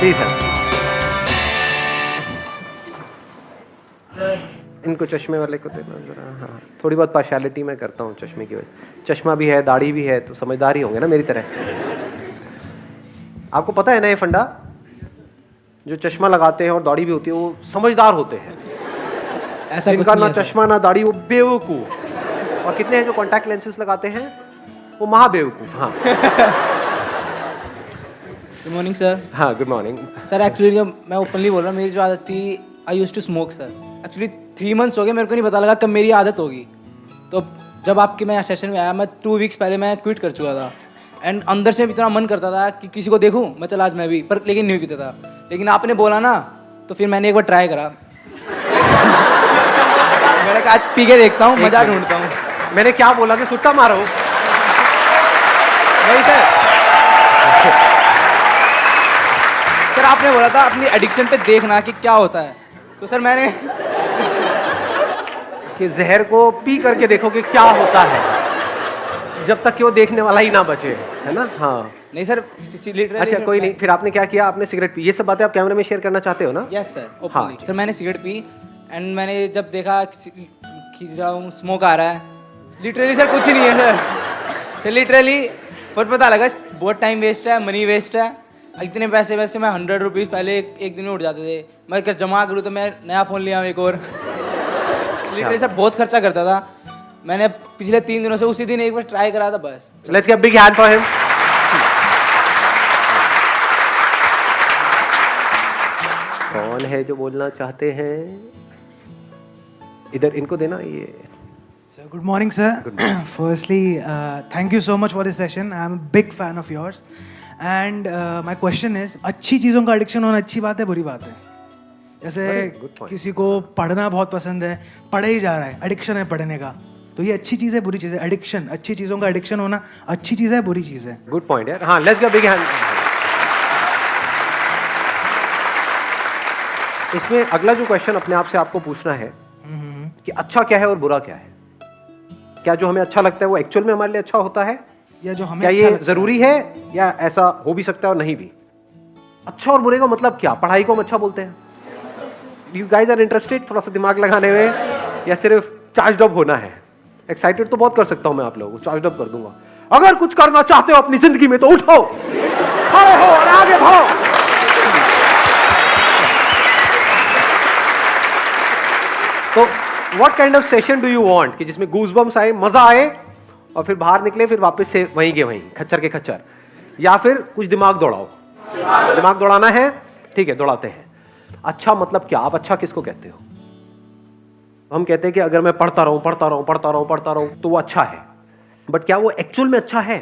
Please help. इनको चश्मे वाले को देना जरा। हाँ, थोड़ी बहुत पार्शियलिटी मैं करता हूँ चश्मे की वजह से। चश्मा भी है, दाढ़ी भी है, तो समझदार ही होंगे ना मेरी तरह। आपको पता है ना ये फंडा, जो चश्मा लगाते हैं और दाढ़ी भी होती है वो समझदार होते हैं। ऐसा कुछ जिनका नहीं ना है सर। चश्मा ना दाढ़ी वो बेवकूफ। और कितने हैं जो कॉन्टैक्ट लेंसेज लगाते हैं वो महाबेवकूफ। हाँ गुड मॉर्निंग सर। हाँ, गुड मॉर्निंग। सर एक्चुअली जब मैं ओपनली बोल रहा हूँ, मेरी जो आदत थी, I use to smoke sir. Actually 3 months हो गए, मेरे को नहीं पता लगा कब मेरी आदत होगी। तो जब आपके मैं सेशन में आया, मैं 2 वीक्स पहले मैं क्विट कर चुका था। एंड अंदर से इतना मन करता था कि किसी को देखूं, मैं चला आज मैं भी, पर लेकिन नहीं पीता था। लेकिन आपने बोला ना, तो फिर मैंने एक बार ट्राई करा। मैंने कहा आज पी के देखता हूँ, मजा ढूंढता हूँ। मैंने क्या बोला कि सुट्टा मारो? नहीं सर। सर आपने बोला था अपनी एडिक्शन पे देखना कि क्या होता है, तो सर मैंने कि जहर को पी करके देखो कि क्या होता है, जब तक कि वो देखने वाला ही ना बचे, है ना? हाँ। नहीं सर लिटरली। अच्छा कोई नहीं, फिर आपने क्या किया? आपने सिगरेट पी। ये सब बातें आप कैमरे में शेयर करना चाहते हो ना? यस सर, हाँ। ओपनली। सर मैंने सिगरेट पी एंड मैंने जब देखा स्मोक आ रहा है, लिटरली सर कुछ ही नहीं है सर। सर लिटरली पर पता लगा बहुत टाइम वेस्ट है, मनी वेस्ट है। इतने पैसे वैसे मैं 100 रुपीज़ पहले एक दिन में उठ जाते थे। मैं अगर जमा करूँ तो मैं नया फ़ोन लिया एक और। लिटरली सर बहुत खर्चा करता था। मैंने पिछले 3 दिनों से उसी दिन एक बार ट्राई करा था बस। Let's give big hand for him. कौन है जो बोलना चाहते हैं? इधर इनको देना ये। So good morning, sir. Firstly, thank you so much for this session. I'm a big fan of yours. And my question is, अच्छी चीज़ों का एडिक्शन होना अच्छी बात है, बुरी बात है? जैसे good point. किसी को पढ़ना बहुत पसंद है, पढ़े ही जा रहा है, एडिक्शन है पढ़ने का, तो ये अच्छी चीज़ है बुरी चीज़ है? एडिक्शन, अच्छी चीज़ों का एडिक्शन होना अच्छी चीज़ है बुरी चीज़ है? गुड पॉइंट यार। हाँ, लेट्स गिव बिग हैंड। इसमें अगला जो क्वेश्चन अपने आप से आपको पूछना है कि अच्छा क्या है और बुरा क्या है? क्या जो हमें अच्छा लगता है वो एक्चुअल में हमारे लिए अच्छा होता है, या जो हमें क्या अच्छा ये लगता जरूरी है, या ऐसा हो भी सकता है और नहीं भी? अच्छा और बुरे का मतलब क्या? पढ़ाई को हम अच्छा बोलते हैं? यू गाइस आर इंटरेस्टेड थोड़ा सा दिमाग लगाने में, या सिर्फ चार्ज अप होना है? एक्साइटेड तो बहुत कर सकता हूं मैं आप लोगों को, चार्ज अप कर दूंगा। अगर कुछ करना चाहते हो अपनी जिंदगी में तो उठो, खड़े हो और आगे बढ़ो। तो what kind of session do you want कि जिसमें गूज़बम्स आए, मजा आए, और फिर बाहर निकले फिर वापस से वहीं के वहीं खच्चर के खच्चर, या फिर कुछ दिमाग दौड़ाओ? दिमाग दौड़ाना है, ठीक है, दौड़ाते हैं। अच्छा मतलब क्या? आप अच्छा किसको कहते हो? हम कहते हैं कि अगर मैं पढ़ता रहूं पढ़ता रहूं पढ़ता रहूं पढ़ता रहूं तो वो अच्छा है, बट क्या वो एक्चुअल में अच्छा है?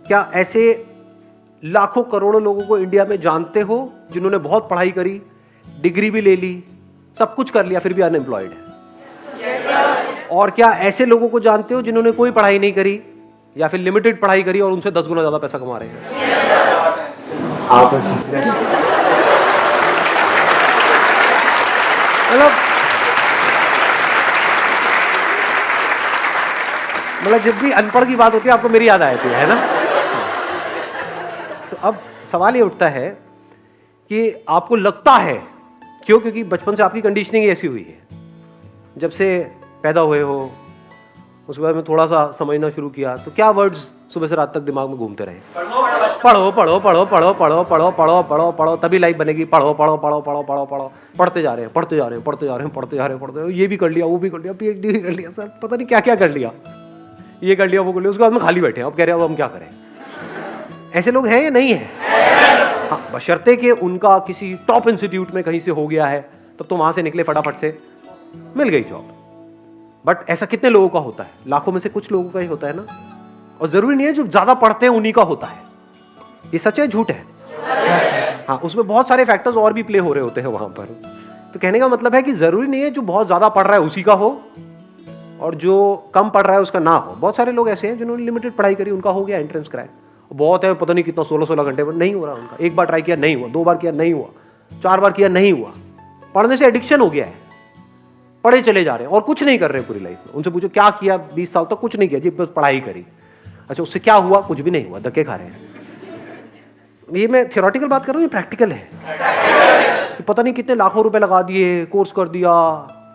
क्या ऐसे लाखों करोड़ों लोगों को इंडिया में जानते हो जिन्होंने बहुत पढ़ाई करी, डिग्री भी ले ली, सब कुछ कर लिया, फिर भी अनएम्प्लॉयड है? और क्या ऐसे लोगों को जानते हो जिन्होंने कोई पढ़ाई नहीं करी या फिर लिमिटेड पढ़ाई करी और उनसे 10 गुना ज्यादा पैसा कमा रहे हैं? आप मतलब जब भी अनपढ़ की बात होती है आपको मेरी याद आती है ना? तो अब सवाल ये उठता है कि आपको लगता है क्यों? क्योंकि बचपन से आपकी कंडीशनिंग ऐसी हुई है, जब से पैदा हुए हो उसके बाद में थोड़ा सा समझना शुरू किया, तो क्या वर्ड्स सुबह से रात तक दिमाग में घूमते रहे? पढ़ो पढ़ो पढ़ो पढ़ो पढ़ो पढ़ो पढ़ो पढ़ो पढ़ो तभी लाइफ बनेगी। पढ़ो पढ़ो पढ़ो पढ़ो पढ़ो पढ़ो, पढ़ते जा रहे हैं पढ़ते जा रहे हैं पढ़ते जा रहे हैं पढ़ते जा रहे हैं पढ़ते, ये भी कर लिया वो भी कर लिया, PhD भी कर लिया, सर पता नहीं क्या क्या कर लिया, ये कर लिया वो कर लिया, उसके बाद में खाली बैठे हैं, अब कह रहे हैं अब हम क्या करें? ऐसे लोग हैं या नहीं है? हाँ, बशर्ते कि उनका किसी टॉप इंस्टीट्यूट में कहीं से हो गया है, तब तो वहां से निकले फटाफट से, मिल गई जॉब। बट ऐसा कितने लोगों का होता है? लाखों में से कुछ लोगों का ही होता है ना। और जरूरी नहीं है जो ज्यादा पढ़ते हैं उन्हीं का होता है। ये सच है झूठ है? हाँ, उसमें बहुत सारे फैक्टर्स और भी प्ले हो रहे होते हैं वहां पर। तो कहने का मतलब है कि जरूरी नहीं है जो बहुत ज्यादा पढ़ रहा है उसी का हो और जो कम पढ़ रहा है उसका ना हो। बहुत सारे लोग ऐसे हैं जिन्होंने लिमिटेड पढ़ाई करी, उनका हो गया एंट्रेंस क्रैक, बहुत है पता नहीं कितना 16-16 घंटे पर, नहीं हो रहा उनका। एक बार ट्राई किया नहीं हुआ, 2 बार किया नहीं हुआ, 4 बार किया नहीं हुआ। पढ़ने से एडिक्शन हो गया है, पढ़े चले जा रहे हैं और कुछ नहीं कर रहे पूरी लाइफ में। उनसे पूछो क्या किया 20 साल तक? कुछ नहीं किया जी, बस पढ़ाई करी। अच्छा उससे क्या हुआ? कुछ भी नहीं हुआ, धक्के खा रहे हैं। ये मैं थियोरेटिकल बात कर रहा हूँ, ये प्रैक्टिकल है। कि पता नहीं कितने लाखों रुपए लगा दिए, कोर्स कर दिया,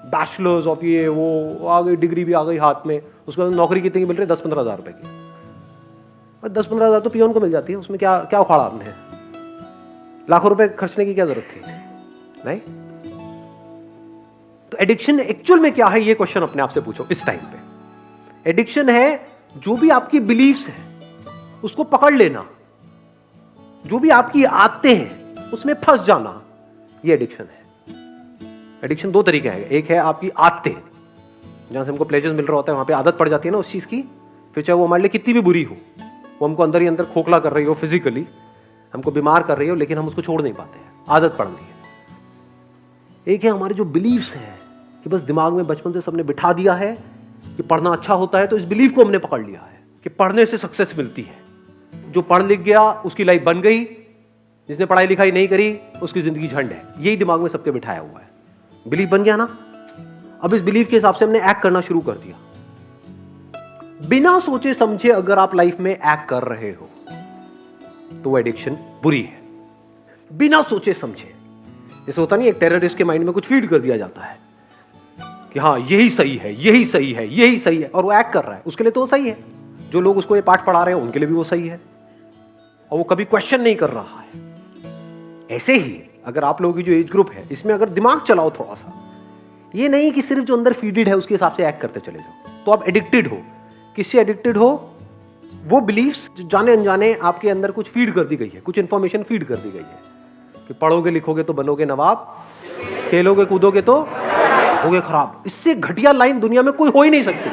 बैचलर्स ऑफ ये वो, आ गई डिग्री भी आ गई हाथ में, उसके बाद नौकरी कितने की मिल रही है? 10-15 हज़ार रुपए की। और 10-15 हज़ार तो पियोन को मिल जाती है, उसमें क्या क्या उखाड़ा आपने? लाखों रुपए खर्चने की क्या जरूरत थी? नहीं। तो एडिक्शन एक्चुअल में क्या है, ये क्वेश्चन अपने आप से पूछो इस टाइम पे। एडिक्शन है जो भी आपकी बिलीफ्स है उसको पकड़ लेना, जो भी आपकी आदतें हैं उसमें फंस जाना, ये एडिक्शन है। एडिक्शन दो तरीके हैं, एक है आपकी आदतें, जहां से हमको प्लेजर्स मिल रहा होता है, वहां पे आदत पड़ जाती है ना उस चीज की, फिर चाहे वो हमारे लिए कितनी भी बुरी हो, वो हमको अंदर ही अंदर खोखला कर रही हो, फिजिकली हमको बीमार कर रही हो, लेकिन हम उसको छोड़ नहीं पाते हैं, आदत पड़ गई है। एक है हमारे जो बिलीव्स हैं कि बस दिमाग में बचपन से सबने बिठा दिया है कि पढ़ना अच्छा होता है, तो इस बिलीफ को हमने पकड़ लिया है कि पढ़ने से सक्सेस मिलती है। जो पढ़ लिख गया उसकी लाइफ बन गई, जिसने पढ़ाई लिखाई नहीं करी उसकी जिंदगी झंड है, यही दिमाग में सबके बिठाया हुआ है। बिलीफ बन गया ना, अब इस बिलीफ के हिसाब से हमने एक्ट करना शुरू कर दिया। बिना सोचे समझे अगर आप लाइफ में एक्ट कर रहे हो तो वो एडिक्शन बुरी है। बिना सोचे समझे, जैसे होता नहीं, एक टेररिस्ट के माइंड में कुछ फीड कर दिया जाता है कि हाँ यही सही है, यही सही है, यही सही है, और वो एक्ट कर रहा है, उसके लिए तो वो सही है। जो लोग उसको ये पाठ पढ़ा रहे हैं उनके लिए भी वो सही है, और वो कभी क्वेश्चन नहीं कर रहा है। ऐसे ही अगर आप लोगों की जो एज ग्रुप है इसमें अगर दिमाग चलाओ थोड़ा सा, ये नहीं कि सिर्फ जो अंदर फीडेड है उसके हिसाब से एक्ट करते चले जाओ, तो आप एडिक्टेड हो। किससे एडिक्टेड हो? वो बिलीफ्स जो जाने अनजाने आपके अंदर कुछ फीड कर दी गई है, कुछ इंफॉर्मेशन फीड कर दी गई है कि पढ़ोगे लिखोगे तो बनोगे नवाब, खेलोगे कूदोगे तो होगे खराब। इससे घटिया लाइन दुनिया में कोई हो ही नहीं सकती,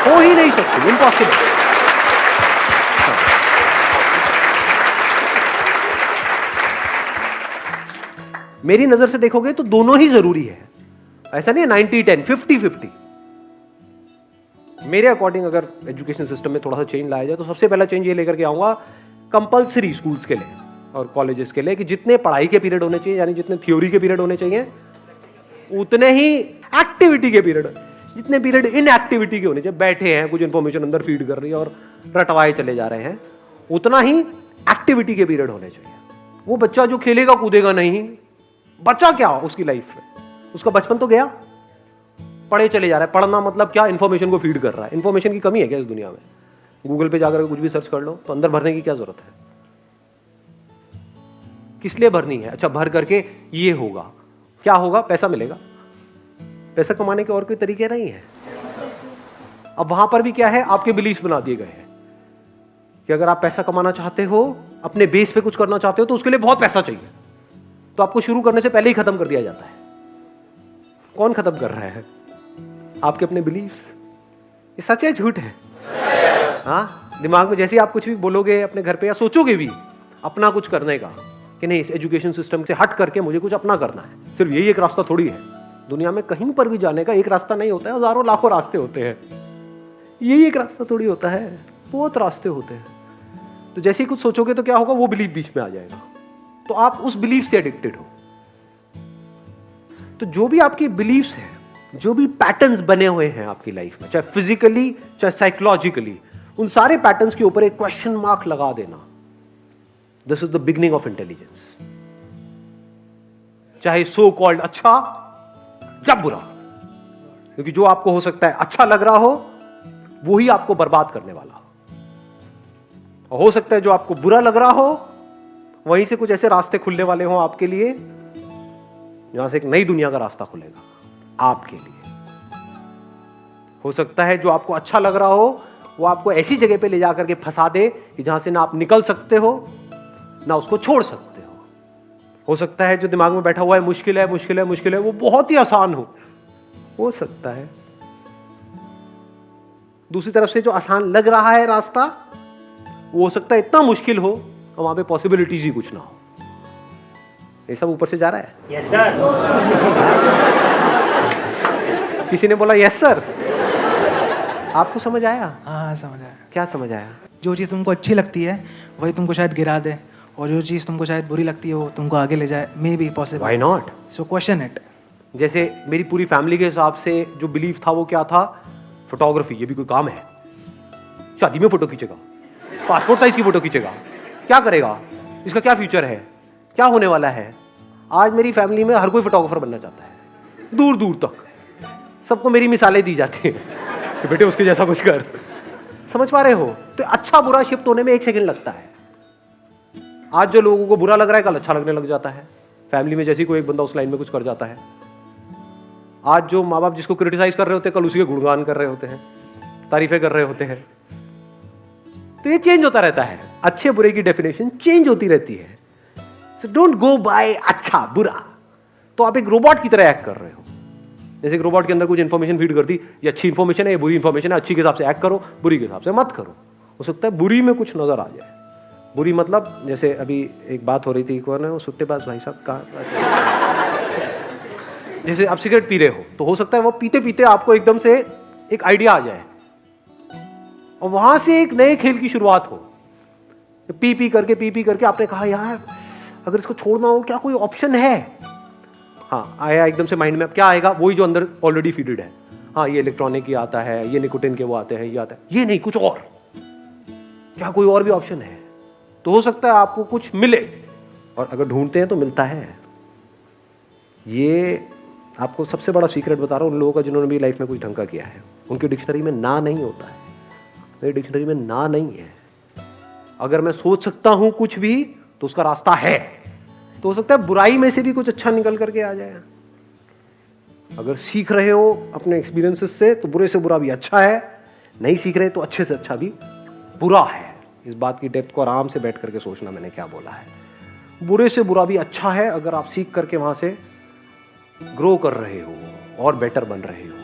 हो ही नहीं सकती, इम्पॉसिबल। मेरी नजर से देखोगे तो दोनों ही जरूरी है, ऐसा नहीं है 90-10, 50-50। मेरे अकॉर्डिंग अगर एजुकेशन सिस्टम में थोड़ा सा चेंज लाया जाए तो सबसे पहला चेंज ये लेकर के आऊंगा कंपलसरी स्कूल्स के लिए और कॉलेजेस के लिए कि जितने पढ़ाई के पीरियड होने चाहिए, यानी जितने थ्योरी के पीरियड होने चाहिए, उतने ही एक्टिविटी के पीरियड, जितने पीरियड इन एक्टिविटी के होने चाहिए, बैठे हैं कुछ इंफॉर्मेशन अंदर फीड कर रही है और रटवाए चले जा रहे हैं, उतना ही एक्टिविटी के पीरियड होने चाहिए। वो बच्चा जो खेलेगा कूदेगा नहीं, बच्चा क्या उसकी लाइफ में, उसका बचपन तो गया, पढ़े चले जा रहा है। पढ़ना मतलब क्या? इंफॉर्मेशन को फीड कर रहा है। इंफॉर्मेशन की कमी है क्या इस दुनिया में? गूगल पे जाकर कुछ भी सर्च कर लो तो अंदर भरने की क्या जरूरत है? किस लिए भरनी है? अच्छा, भर करके ये होगा, क्या होगा? पैसा मिलेगा। पैसा कमाने के और कोई तरीके नहीं है। अब वहां पर भी क्या है, आपके बिलीफ बना दिए गए हैं कि अगर आप पैसा कमाना चाहते हो, अपने बेस पे कुछ करना चाहते हो, तो उसके लिए बहुत पैसा चाहिए, तो आपको शुरू करने से पहले ही खत्म कर दिया जाता है। कौन खत्म कर रहा है? आपके अपने बिलीफ्स। ये सच है झूठ है? हाँ, दिमाग में जैसे ही आप कुछ भी बोलोगे अपने घर पे या सोचोगे भी अपना कुछ करने का कि नहीं, इस एजुकेशन सिस्टम से हट करके मुझे कुछ अपना करना है, सिर्फ यही एक रास्ता थोड़ी है। दुनिया में कहीं पर भी जाने का एक रास्ता नहीं होता है, हजारों लाखों रास्ते होते हैं। यही एक रास्ता थोड़ी होता है, बहुत रास्ते होते हैं। तो जैसे ही कुछ सोचोगे तो क्या होगा, वो बिलीफ बीच में आ जाएगा, तो आप उस बिलीफ से एडिक्टेड हो। तो जो भी आपकी बिलीफ्स हैं, जो भी पैटर्न्स बने हुए हैं आपकी लाइफ में, चाहे फिजिकली चाहे साइकोलॉजिकली, उन सारे पैटर्न्स के ऊपर एक क्वेश्चन मार्क लगा देना। This is the beginning of intelligence. चाहे सो कॉल्ड अच्छा या बुरा, क्योंकि जो आपको हो सकता है अच्छा लग रहा हो वो ही आपको बर्बाद करने वाला हो, और हो सकता है जो आपको बुरा लग रहा हो वहीं से कुछ ऐसे रास्ते खुलने वाले हो आपके लिए जहां से एक नई दुनिया का रास्ता खुलेगा आपके लिए। हो सकता है जो आपको अच्छा लग रहा हो वो आपको ऐसी जगह पे ले जाकर के फंसा दे कि जहां से ना आप निकल सकते हो ना उसको छोड़ सकते हो सकता है जो दिमाग में बैठा हुआ है मुश्किल है मुश्किल है मुश्किल है, वो बहुत ही आसान हो सकता है। दूसरी तरफ से जो आसान लग रहा है रास्ता, वो हो सकता है इतना मुश्किल हो और वहां पे पॉसिबिलिटीज ही कुछ ना हो। ये सब ऊपर से जा रहा है। Yes sir. किसी ने बोला यस सर। आपको समझ आया? हाँ समझ आया। क्या समझ आया? जो चीज़ तुमको अच्छी लगती है वही तुमको शायद गिरा दे, और जो चीज़ तुमको शायद बुरी लगती है वो तुमको आगे ले जाए। May be possible. Why not? So question it. जैसे मेरी पूरी फैमिली के हिसाब से जो बिलीफ था वो क्या था? फोटोग्राफी। ये भी कोई काम है? शादी में फोटो खींचेगा, पासपोर्ट साइज की फोटो खींचेगा, क्या करेगा? इसका क्या फ्यूचर है, क्या होने वाला है। आज मेरी फैमिली में हर कोई फोटोग्राफर बनना चाहता है, दूर दूर तक सबको मेरी मिसालें दी जाती हैं कि बेटे उसके जैसा कुछ कर। समझ पा रहे हो? तो अच्छा बुरा शिफ्ट होने में 1 सेकंड लगता है। आज जो लोगों को बुरा लग रहा है कल अच्छा लगने लग जाता है। फैमिली में जैसे कोई एक बंदा उस लाइन में कुछ कर जाता है, आज जो माँ बाप जिसको क्रिटिसाइज कर रहे होते हैं कल उसी के गुणगान कर रहे होते हैं, तारीफें कर रहे होते हैं। तो ये चेंज होता रहता है, अच्छे बुरे की डेफिनेशन चेंज होती रहती है। सो डोंट गो बाय अच्छा बुरा। तो आप एक रोबोट की तरह एक्ट कर रहे हो। जैसे एक रोबोट के अंदर कुछ इंफॉर्मेशन फीड करती, ये अच्छी इंफॉर्मेशन है, ये बुरी इंफॉर्मेशन है, अच्छी के हिसाब से एक्ट करो, बुरी के हिसाब से मत करो। हो सकता है बुरी में कुछ नजर आ जाए। बुरी मतलब जैसे अभी एक बात हो रही थी, कौन है वो सुट्टेबाज भाई साहब का, जैसे आप सिगरेट पी रहे हो तो हो सकता है वो पीते पीते आपको एकदम से एक आइडिया आ जाए और वहां से एक नए खेल की शुरुआत हो। पी पी करके आपने कहा यार अगर इसको छोड़ना हो क्या कोई ऑप्शन है। हाँ आया एकदम से माइंड में, अब क्या आएगा, वही जो अंदर ऑलरेडी फीडेड है। हाँ ये इलेक्ट्रॉनिक ही आता है, ये निकोटिन के वो आते हैं, ये आता है, ये नहीं कुछ और, क्या कोई और भी ऑप्शन है। तो हो सकता है आपको कुछ मिले, और अगर ढूंढते हैं तो मिलता है। ये आपको सबसे बड़ा सीक्रेट बता रहा हूँ उन लोगों का जिन्होंने भी लाइफ में कुछ ढंग का किया है। उनकी डिक्शनरी में ना नहीं होता है, मेरी डिक्शनरी में ना नहीं है। अगर मैं सोच सकता हूं कुछ भी तो उसका रास्ता है। तो हो सकता है बुराई में से भी कुछ अच्छा निकल करके आ जाए। अगर सीख रहे हो अपने एक्सपीरियंसेस से तो बुरे से बुरा भी अच्छा है, नहीं सीख रहे तो अच्छे से अच्छा भी बुरा है। इस बात की डेप्थ को आराम से बैठ करके सोचना मैंने क्या बोला है। बुरे से बुरा भी अच्छा है अगर आप सीख करके वहां से ग्रो कर रहे हो और बेटर बन रहे हो।